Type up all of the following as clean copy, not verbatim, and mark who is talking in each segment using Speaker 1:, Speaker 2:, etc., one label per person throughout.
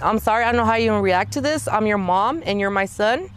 Speaker 1: I'm sorry, I don't know how you even react to this. I'm your mom and you're my son,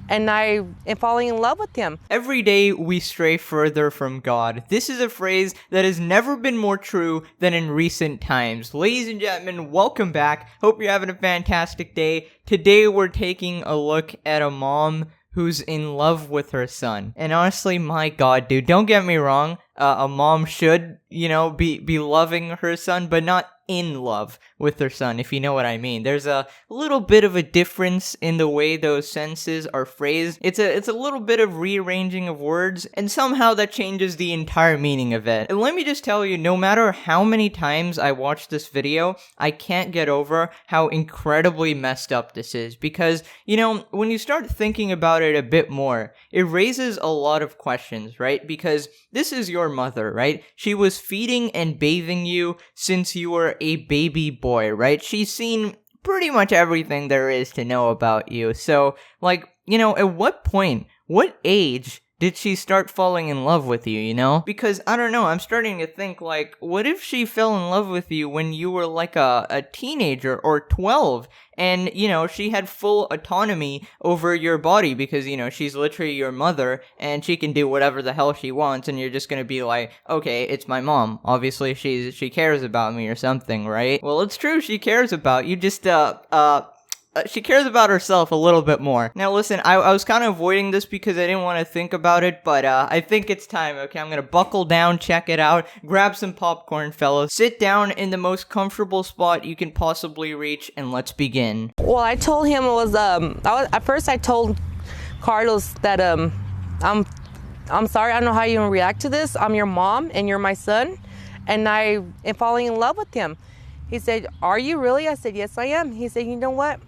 Speaker 1: and I am falling in love with him.
Speaker 2: Every day we stray further from God. This is a phrase that has never been more true than in recent times. Ladies and gentlemen, welcome back. Hope you're having a fantastic day. Today we're taking a look at a mom who's in love with her son. And honestly, my God, dude, don't get me wrong. A mom should, be loving her son, but not in love with her son, if you know what I mean. There's a little bit of a difference in the way those sentences are phrased. It's a little bit of rearranging of words, and somehow that changes the entire meaning of it. And let me just tell you, no matter how many times I watch this video, I can't get over how incredibly messed up this is. Because, when you start thinking about it a bit more, it raises a lot of questions, right? Because this is your mother, right? She was feeding and bathing you since you were a baby boy, right? She's seen pretty much everything there is to know about you. So, at what point, what age did she start falling in love with you, Because, I don't know, I'm starting to think, what if she fell in love with you when you were, a teenager or 12? And, she had full autonomy over your body because, she's literally your mother and she can do whatever the hell she wants, and you're just gonna be like, okay, it's my mom. Obviously, she cares about me or something, right? Well, it's true, she cares about you, just, she cares about herself a little bit more. Now listen, I was kind of avoiding this because I didn't want to think about it, but I think it's time, okay? I'm gonna buckle down, check it out, grab some popcorn, fellas, sit down in the most comfortable spot you can possibly reach, and let's begin.
Speaker 1: Well, I told him at first I told Carlos that I'm sorry, I don't know how you even react to this. I'm your mom and you're my son, and I am falling in love with him. He said, are you really? I said, yes, I am. He said, you know what?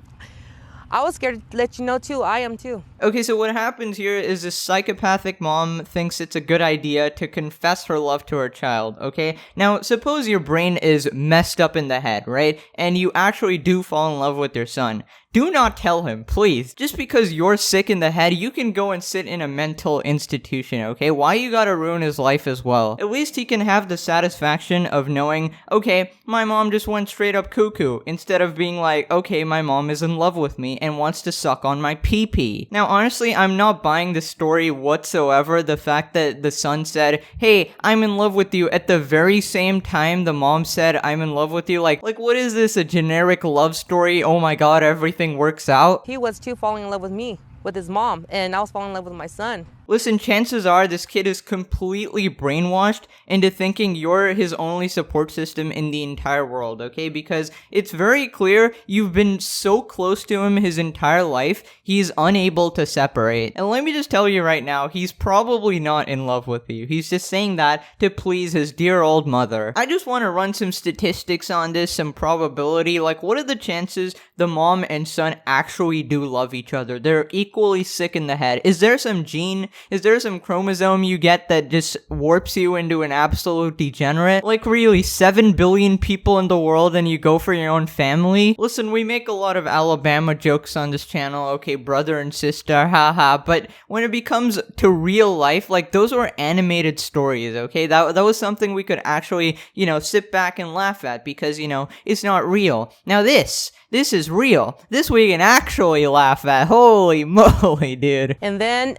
Speaker 1: I was scared to let you know too. I am too.
Speaker 2: Okay, so what happens here is this psychopathic mom thinks it's a good idea to confess her love to her child, okay? Now, suppose your brain is messed up in the head, right? And you actually do fall in love with your son. Do not tell him, please. Just because you're sick in the head, you can go and sit in a mental institution, okay? Why you gotta ruin his life as well? At least he can have the satisfaction of knowing, okay, my mom just went straight up cuckoo, instead of being like, okay, my mom is in love with me and wants to suck on my pee-pee. Now, honestly, I'm not buying the story whatsoever. The fact that the son said, hey, I'm in love with you, at the very same time the mom said, I'm in love with you. Like what is this, a generic love story? Oh my God, everything works out.
Speaker 1: He was too falling in love with me, with his mom, and I was falling in love with my son.
Speaker 2: Listen, chances are this kid is completely brainwashed into thinking you're his only support system in the entire world, okay? Because it's very clear you've been so close to him his entire life, he's unable to separate. And let me just tell you right now, he's probably not in love with you. He's just saying that to please his dear old mother. I just want to run some statistics on this, some probability. What are the chances the mom and son actually do love each other? They're equally sick in the head. Is there some gene? Is there some chromosome you get that just warps you into an absolute degenerate? Really, 7 billion people in the world and you go for your own family? Listen, we make a lot of Alabama jokes on this channel, okay, brother and sister, haha, but when it becomes to real life, those were animated stories, okay? That was something we could actually, sit back and laugh at because, it's not real. Now this is real. This we can actually laugh at. Holy moly, dude.
Speaker 1: And then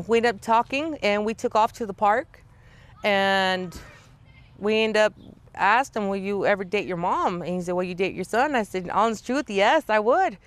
Speaker 1: we ended up talking, and we took off to the park, and we ended up asked him, will you ever date your mom? And he said, will you date your son? I said, honest truth, yes, I would.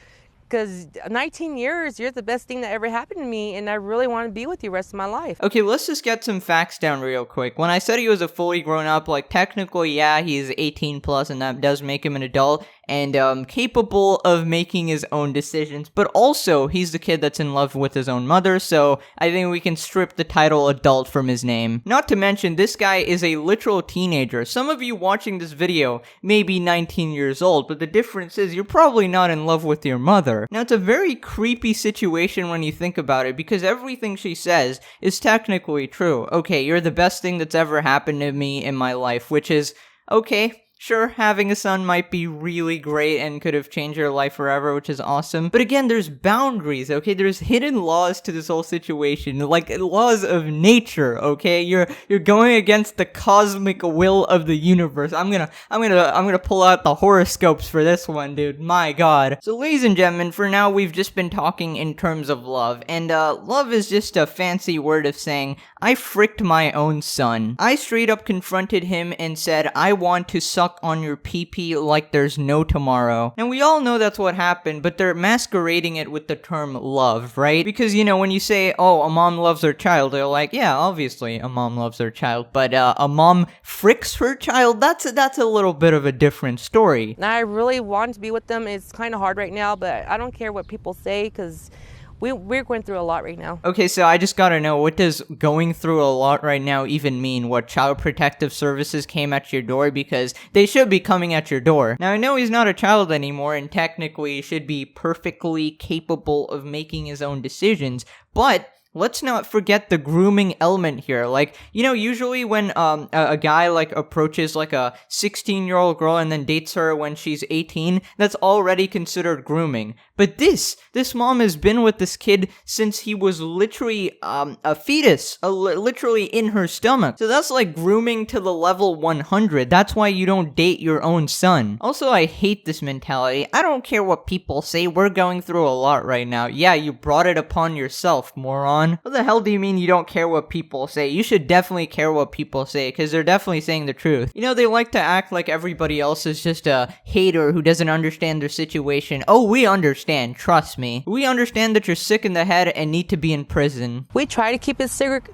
Speaker 1: Because 19 years, you're the best thing that ever happened to me, and I really want to be with you the rest of my life.
Speaker 2: Okay, let's just get some facts down real quick. When I said he was a fully grown up, technically, yeah, he's 18 plus, and that does make him an adult, and capable of making his own decisions, but also, he's the kid that's in love with his own mother, so I think we can strip the title adult from his name. Not to mention, this guy is a literal teenager. Some of you watching this video may be 19 years old, but the difference is you're probably not in love with your mother. Now, it's a very creepy situation when you think about it, because everything she says is technically true. Okay, you're the best thing that's ever happened to me in my life, which is, okay, Sure, having a son might be really great and could have changed your life forever, which is awesome. But again, there's boundaries, okay? There's hidden laws to this whole situation, like laws of nature, okay? You're going against the cosmic will of the universe. I'm gonna pull out the horoscopes for this one, dude. My God. So, ladies and gentlemen, for now we've just been talking in terms of love, and love is just a fancy word of saying I fricked my own son. I straight up confronted him and said, I want to suck on your pee-pee like there's no tomorrow. And we all know that's what happened, but they're masquerading it with the term love, right? Because, you know, when you say, oh, a mom loves her child, they're like, yeah, obviously a mom loves her child, but a mom fricks her child, that's a little bit of a different story.
Speaker 1: Now, I really want to be with them. It's kind of hard right now, but I don't care what people say because we're going through a lot right now.
Speaker 2: Okay, so I just gotta know, what does going through a lot right now even mean? What, Child Protective Services came at your door? Because they should be coming at your door. Now, I know he's not a child anymore, and technically should be perfectly capable of making his own decisions, but let's not forget the grooming element here. Like, you know, usually when a guy like approaches like a 16-year-old girl and then dates her when she's 18, that's already considered grooming. But this mom has been with this kid since he was literally a fetus, literally in her stomach. So that's like grooming to the level 100. That's why you don't date your own son. Also, I hate this mentality. I don't care what people say. We're going through a lot right now. Yeah, you brought it upon yourself, moron. What the hell do you mean you don't care what people say? You should definitely care what people say, because they're definitely saying the truth. You know, they like to act like everybody else is just a hater who doesn't understand their situation. Oh, we understand, trust me. We understand that you're sick in the head and need to be in prison.
Speaker 1: We try to keep it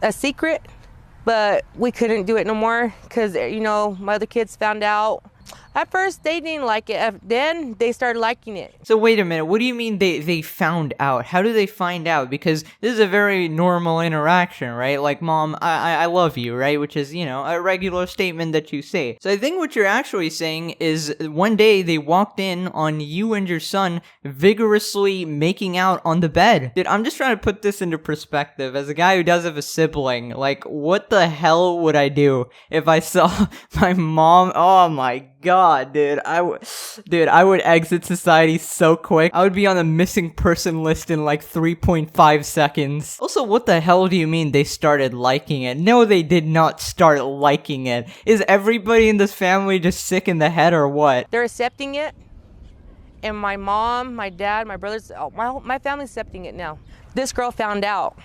Speaker 1: a secret, but we couldn't do it no more because, you know, my other kids found out. At first, they didn't like it. Then they started liking it.
Speaker 2: So wait a minute. What do you mean they found out? How do they find out? Because this is a very normal interaction, right? Like, Mom, I love you, right? Which is, you know, a regular statement that you say. So I think what you're actually saying is one day they walked in on you and your son vigorously making out on the bed. Dude, I'm just trying to put this into perspective. As a guy who does have a sibling, like, what the hell would I do if I saw my mom? Oh my God, dude, I would exit society so quick. I would be on the missing person list in like 3.5 seconds. Also, what the hell do you mean they started liking it? No, they did not start liking it. Is everybody in this family just sick in the head or what?
Speaker 1: They're accepting it, and my mom, my dad, my brothers, my family's accepting it now. This girl found out.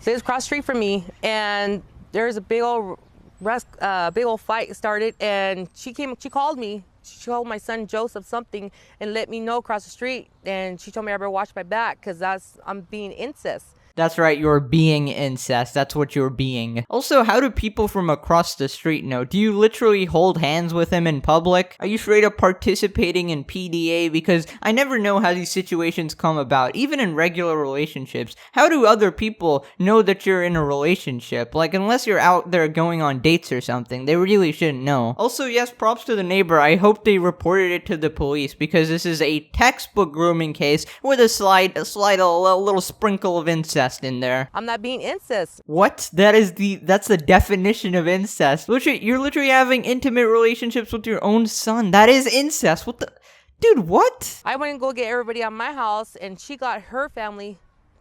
Speaker 1: She lives across the street from me, and there's a big old fight started, and she called me. She called my son Joseph something and let me know across the street, and she told me I better watch my back because I'm being incest.
Speaker 2: That's right, you're being incest. That's what you're being. Also, how do people from across the street know? Do you literally hold hands with him in public? Are you straight up participating in PDA? Because I never know how these situations come about, even in regular relationships. How do other people know that you're in a relationship? Like, unless you're out there going on dates or something, they really shouldn't know. Also, yes, props to the neighbor. I hope they reported it to the police, because this is a textbook grooming case with a little sprinkle of incest in there.
Speaker 1: I'm not being incest.
Speaker 2: What? That's the definition of incest. You're literally having intimate relationships with your own son. That is incest. What the? Dude, what?
Speaker 1: I went and go get everybody out of my house, and she got her family.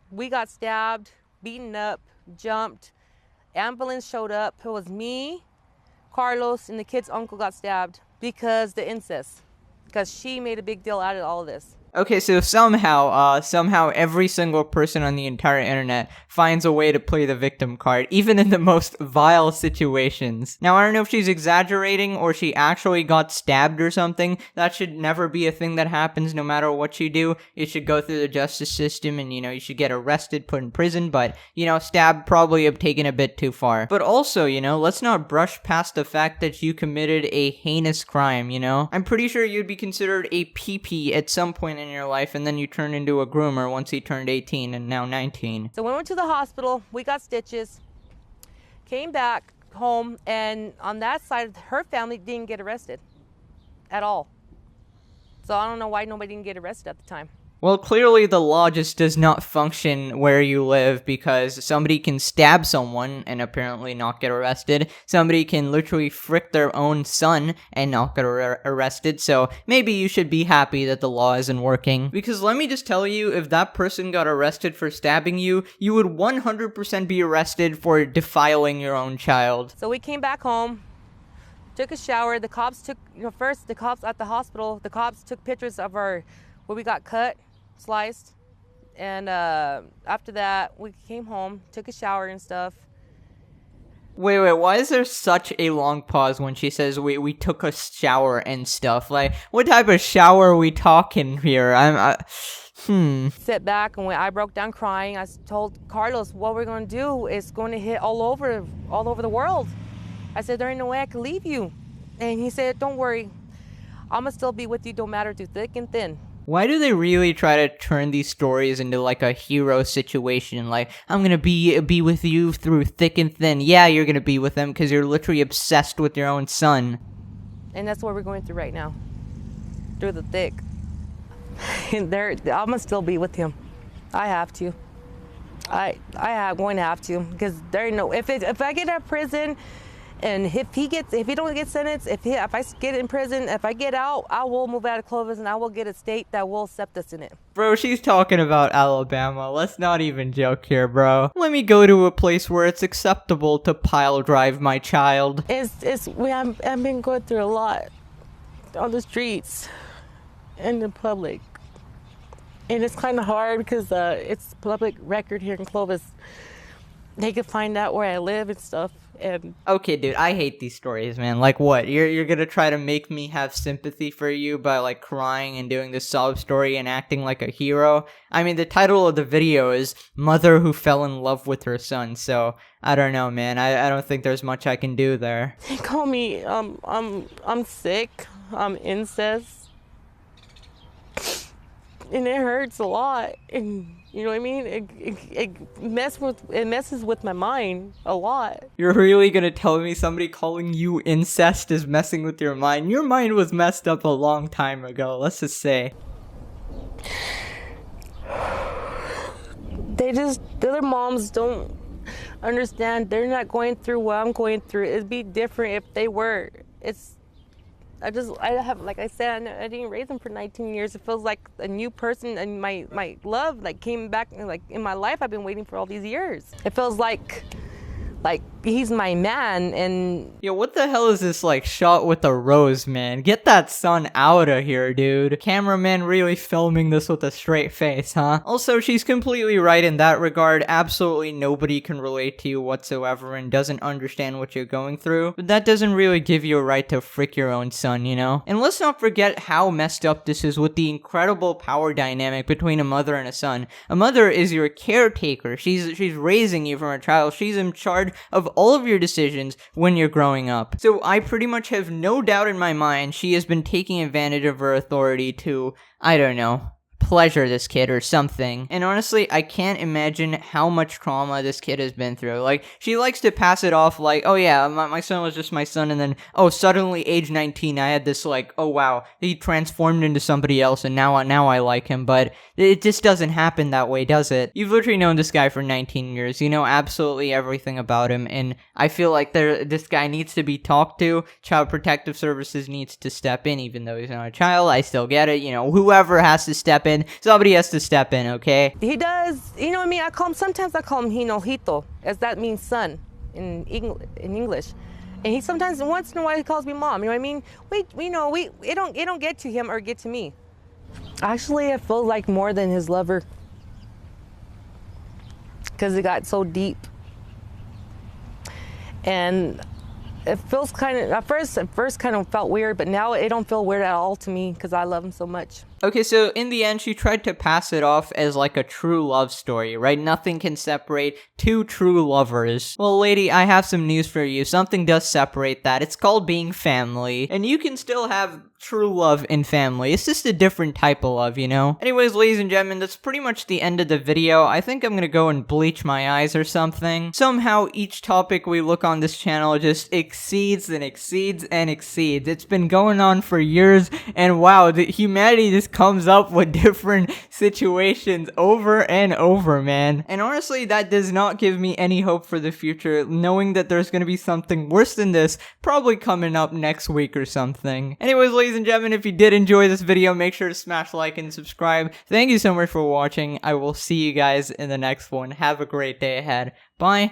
Speaker 1: We got stabbed, beaten up, jumped. Ambulance showed up. It was me, Carlos, and the kid's uncle got stabbed because the incest. Because she made a big deal out of all of this.
Speaker 2: Okay, so somehow every single person on the entire internet finds a way to play the victim card, even in the most vile situations. Now, I don't know if she's exaggerating or she actually got stabbed or something. That should never be a thing that happens no matter what you do. You should go through the justice system and, you should get arrested, put in prison, but, stab probably have taken a bit too far. But also, let's not brush past the fact that you committed a heinous crime, I'm pretty sure you'd be considered a PP at some point in your life, and then you turned into a groomer once he turned 18 and now 19.
Speaker 1: So we went to the hospital, we got stitches, came back home, and on that side, her family didn't get arrested at all. So I don't know why nobody didn't get arrested at the time.
Speaker 2: Well, clearly the law just does not function where you live, because somebody can stab someone and apparently not get arrested. Somebody can literally frick their own son and not get arrested. So maybe you should be happy that the law isn't working. Because let me just tell you, if that person got arrested for stabbing you, you would 100% be arrested for defiling your own child.
Speaker 1: So we came back home, took a shower. The cops took, first the cops at the hospital, the cops took pictures of where we got cut, sliced. And after that, we came home, took a shower and stuff.
Speaker 2: Wait, why is there such a long pause when she says we took a shower and stuff? Like, what type of shower are we talking here? Sit
Speaker 1: back, and when I broke down crying, I told Carlos, what we're going to do is going to hit all over the world. I said, there ain't no way I can leave you. And he said, don't worry, I'm going to still be with you, no matter through thick and thin.
Speaker 2: Why do they really try to turn these stories into like a hero situation? Like, I'm gonna be with you through thick and thin. Yeah, you're gonna be with them because you're literally obsessed with your own son.
Speaker 1: And that's what we're going through right now. Through the thick. And I'm gonna still be with him. I have to. I'm going to have to, because there ain't no, if I get out of prison, and if he don't get sentenced, if I get in prison, if I get out, I will move out of Clovis and I will get a state that will accept us in it.
Speaker 2: Bro, she's talking about Alabama. Let's not even joke here, bro. Let me go to a place where it's acceptable to pile drive my child.
Speaker 1: I've been going through a lot on the streets and in public. And it's kind of hard because it's public record here in Clovis. They can find out where I live and stuff. And
Speaker 2: okay, dude, I hate these stories, man. Like, what? You're gonna try to make me have sympathy for you by, like, crying and doing this sob story and acting like a hero? I mean, the title of the video is Mother Who Fell in Love with Her Son, so I don't know, man. I don't think there's much I can do there.
Speaker 1: They call me, I'm sick. I'm incest. And it hurts a lot. And you know what I mean? It messes with my mind a lot.
Speaker 2: You're really gonna tell me somebody calling you incest is messing with your mind? Your mind was messed up a long time ago, let's just say.
Speaker 1: The other moms don't understand. They're not going through what I'm going through. It'd be different if they were. I have, like I said, I didn't raise him for 19 years. It feels like a new person, and my love like came back like in my life. I've been waiting for all these years. It feels like he's my man. And
Speaker 2: yo, what the hell is this, like, shot with a rose, man? Get that sun out of here, dude. Cameraman really filming this with a straight face, huh? Also, she's completely right in that regard. Absolutely nobody can relate to you whatsoever and doesn't understand what you're going through. But that doesn't really give you a right to frick your own son, you know? And let's not forget how messed up this is with the incredible power dynamic between a mother and a son. A mother is your caretaker. She's raising you from a child. She's in charge of all of your decisions when you're growing up. So I pretty much have no doubt in my mind she has been taking advantage of her authority to, I don't know, pleasure this kid or something. And honestly, I can't imagine how much trauma this kid has been through. Like, she likes to pass it off like, oh yeah, my son was just my son, and then, oh, suddenly age 19, I had this, like, oh wow, he transformed into somebody else and now I like him. But it just doesn't happen that way, does it? You've literally known this guy for 19 years. You know absolutely everything about him, and I feel like this guy needs to be talked to. Child Protective Services needs to step in, even though he's not a child. I still get it. You know, whoever has to step in, somebody has to step in, okay?
Speaker 1: He does. You know what I mean? Sometimes I call him Hinojito, as that means son in English. And he sometimes, once in a while, he calls me mom. You know what I mean? It don't get to him or get to me. Actually, I feel like more than his lover, because it got so deep. And it feels kind of, at first kind of felt weird, but now it don't feel weird at all to me because I love him so much.
Speaker 2: Okay, so in the end, she tried to pass it off as like a true love story, right? Nothing can separate two true lovers. Well, lady, I have some news for you. Something does separate that. It's called being family, and you can still have true love in family. It's just a different type of love, you know? Anyways, ladies and gentlemen, that's pretty much the end of the video. I think I'm gonna go and bleach my eyes or something. Somehow, each topic we look on this channel just exceeds and exceeds and exceeds. It's been going on for years, and wow, humanity just just comes up with different situations over and over, man. And honestly, that does not give me any hope for the future, knowing that there's gonna be something worse than this probably coming up next week or something. Anyways, ladies and gentlemen, if you did enjoy this video, make sure to smash like and subscribe. Thank you so much for watching. I will see you guys in the next one. Have a great day ahead. Bye.